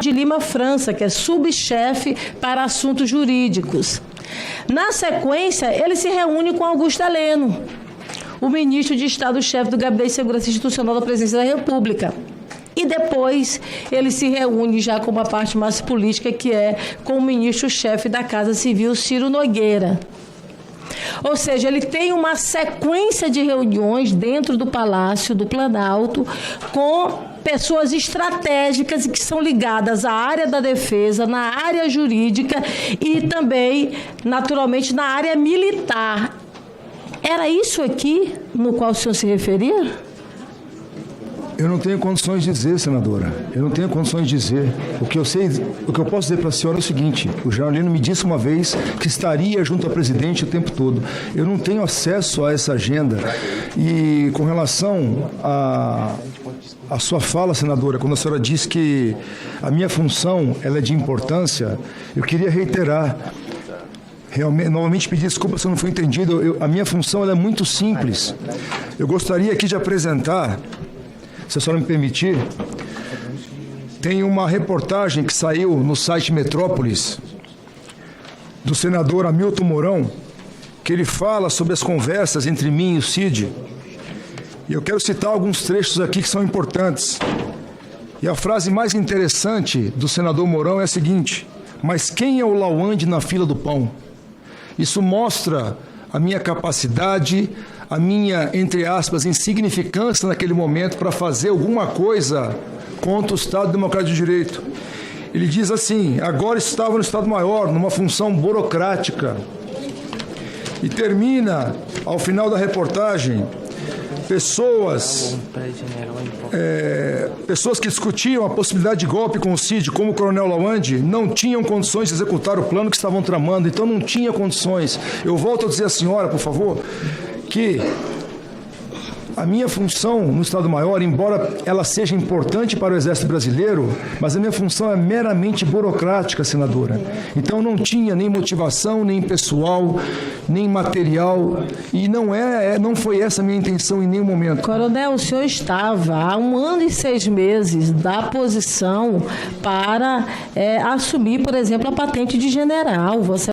de Lima França, que é subchefe para assuntos jurídicos. Na sequência, ele se reúne com Augusto Heleno, o ministro de Estado-chefe do Gabinete de Segurança Institucional da Presidência da República. E depois ele se reúne já com uma parte mais política, que é com o ministro-chefe da Casa Civil, Ciro Nogueira. Ou seja, ele tem uma sequência de reuniões dentro do Palácio do Planalto com pessoas estratégicas e que são ligadas à área da defesa, na área jurídica e também, naturalmente, na área militar. Era isso aqui no qual o senhor se referia? Eu não tenho condições de dizer, senadora. Eu não tenho condições de dizer. O que eu posso dizer para a senhora é o seguinte: o general Heleno me disse uma vez que estaria junto ao presidente o tempo todo. Eu não tenho acesso a essa agenda. E com relação à sua fala, senadora, quando a senhora disse que a minha função ela é de importância, eu queria reiterar. Realmente, novamente pedir desculpa se eu não fui entendido. A minha função ela é muito simples. Eu gostaria aqui de apresentar, se a senhora me permitir, tem uma reportagem que saiu no site Metrópolis, do senador Hamilton Mourão, que ele fala sobre as conversas entre mim e o Cid. E eu quero citar alguns trechos aqui que são importantes. E a frase mais interessante do senador Mourão é a seguinte: mas quem é o Lawande na fila do pão? Isso mostra a minha capacidade, a minha, entre aspas, insignificância naquele momento para fazer alguma coisa contra o Estado Democrático de Direito. Ele diz assim: agora estava no Estado-Maior, numa função burocrática. E termina, ao final da reportagem, pessoas que discutiam a possibilidade de golpe com o Cid, como o coronel Lawande, não tinham condições de executar o plano que estavam tramando, então não tinha condições. Eu volto a dizer à senhora, por favor, que a minha função no Estado-Maior, embora ela seja importante para o Exército Brasileiro, mas a minha função é meramente burocrática, senadora. Então não tinha nem motivação, nem pessoal, nem material, e não foi essa a minha intenção em nenhum momento. Coronel, o senhor estava há 1 ano e 6 meses da posição para assumir, por exemplo, a patente de general. Vossa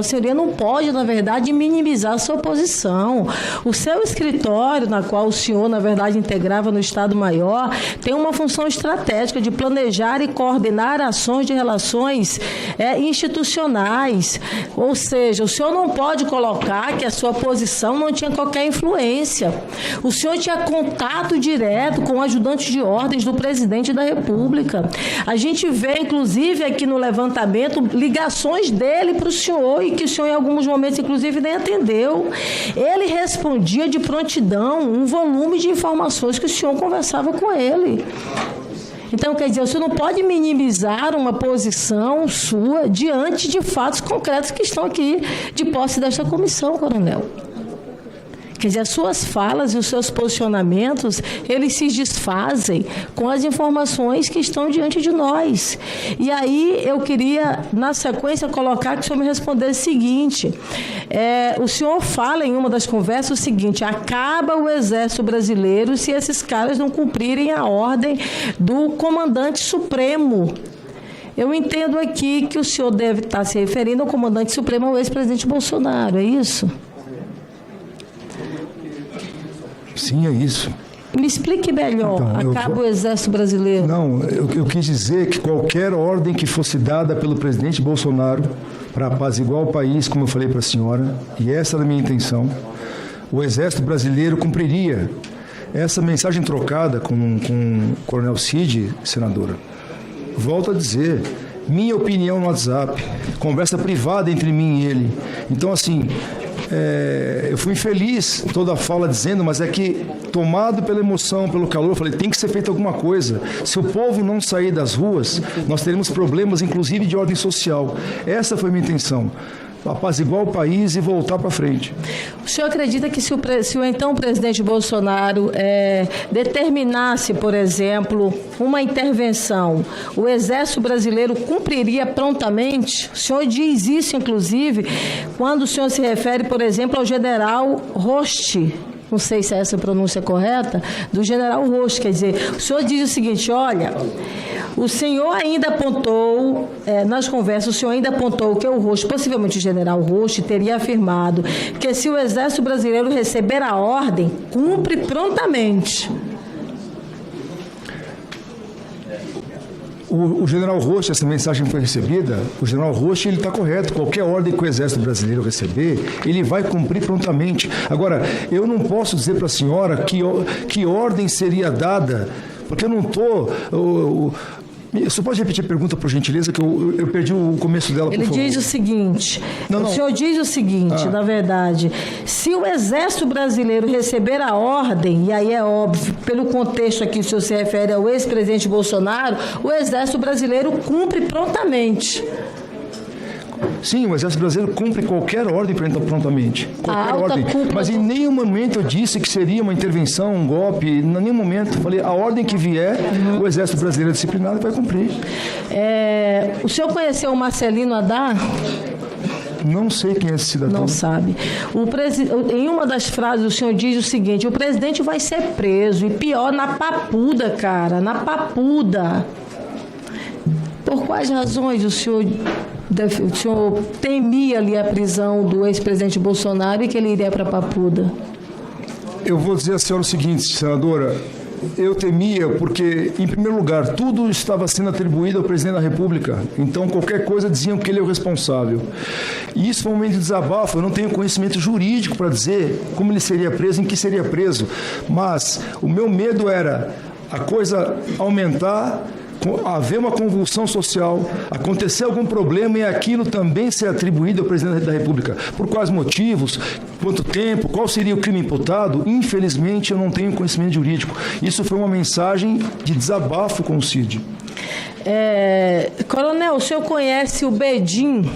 Senhoria não pode, na verdade, minimizar a sua posição. O seu escritório, na qual o senhor, na verdade, integrava no Estado-Maior, tem uma função estratégica de planejar e coordenar ações de relações institucionais. Ou seja, o senhor não pode colocar que a sua posição não tinha qualquer influência. O senhor tinha contato direto com o ajudante de ordens do presidente da República. A gente vê, inclusive, aqui no levantamento, ligações dele para o senhor e que o senhor, em alguns momentos, inclusive, nem atendeu. Ele respondia de prontidão um volume de informações que o senhor conversava com ele. Então, quer dizer, o senhor não pode minimizar uma posição sua diante de fatos concretos que estão aqui de posse desta comissão, coronel. Quer dizer, as suas falas e os seus posicionamentos, eles se desfazem com as informações que estão diante de nós. E aí eu queria, na sequência, colocar que o senhor me respondesse o seguinte: o senhor fala em uma das conversas o seguinte: acaba o Exército Brasileiro se esses caras não cumprirem a ordem do comandante supremo. Eu entendo aqui que o senhor deve estar se referindo ao comandante supremo, ao ex-presidente Bolsonaro, é isso? Sim, é isso. Me explique melhor. Então, acaba o Exército Brasileiro. Não, eu quis dizer que qualquer ordem que fosse dada pelo presidente Bolsonaro para apaziguar o país, como eu falei para a senhora, e essa era a minha intenção, o Exército Brasileiro cumpriria. Essa mensagem trocada com o coronel Cid, senadora, volto a dizer, minha opinião no WhatsApp, conversa privada entre mim e ele. Então, assim, eu fui infeliz toda a fala dizendo, mas é que, tomado pela emoção, pelo calor, eu falei, tem que ser feita alguma coisa. Se o povo não sair das ruas, nós teremos problemas, inclusive de ordem social. Essa foi a minha intenção. Apaziguar o país e voltar para frente. O senhor acredita que se o então presidente Bolsonaro determinasse, por exemplo, uma intervenção, o Exército Brasileiro cumpriria prontamente? O senhor diz isso, inclusive, quando o senhor se refere, por exemplo, ao general Rosti, não sei se é essa a pronúncia correta, do general Rocha. Quer dizer, o senhor diz o seguinte, olha, o senhor ainda apontou, nas conversas, o senhor ainda apontou que o Rocha, possivelmente o general Rocha, teria afirmado que se o Exército Brasileiro receber a ordem, cumpre prontamente. O general Rocha, essa mensagem foi recebida, o general Rocha, ele está correto. Qualquer ordem que o Exército Brasileiro receber, ele vai cumprir prontamente. Agora, eu não posso dizer para a senhora que ordem seria dada, porque eu não estou... Você pode repetir a pergunta, por gentileza, que eu perdi o começo dela, por favor. Ele diz o seguinte, o senhor diz o seguinte, na verdade, se o Exército Brasileiro receber a ordem, e aí é óbvio, pelo contexto aqui, o senhor se refere ao ex-presidente Bolsonaro, o Exército Brasileiro cumpre prontamente. Sim, o Exército Brasileiro cumpre qualquer ordem prontamente. Qualquer ordem. Mas em nenhum momento eu disse que seria uma intervenção, um golpe. Em nenhum momento. Eu falei, a ordem que vier, o Exército Brasileiro disciplinado vai cumprir. O senhor conheceu o Marcelino Haddad? Não sei quem é esse cidadão. Não sabe. Em uma das frases, o senhor diz o seguinte, o presidente vai ser preso, e pior, na Papuda, cara, na Papuda. Por quais razões o senhor temia ali a prisão do ex-presidente Bolsonaro e que ele iria para Papuda? Eu vou dizer à senhora o seguinte, senadora, eu temia porque, em primeiro lugar, tudo estava sendo atribuído ao presidente da República. Então, qualquer coisa diziam que ele é o responsável. E isso foi um momento de desabafo. Eu não tenho conhecimento jurídico para dizer como ele seria preso, em que seria preso. Mas o meu medo era a coisa aumentar, haver uma convulsão social, acontecer algum problema e aquilo também ser atribuído ao presidente da República. Por quais motivos, quanto tempo, qual seria o crime imputado? Infelizmente, eu não tenho conhecimento jurídico. Isso foi uma mensagem de desabafo com o Cid. Coronel, o senhor conhece o Bedim?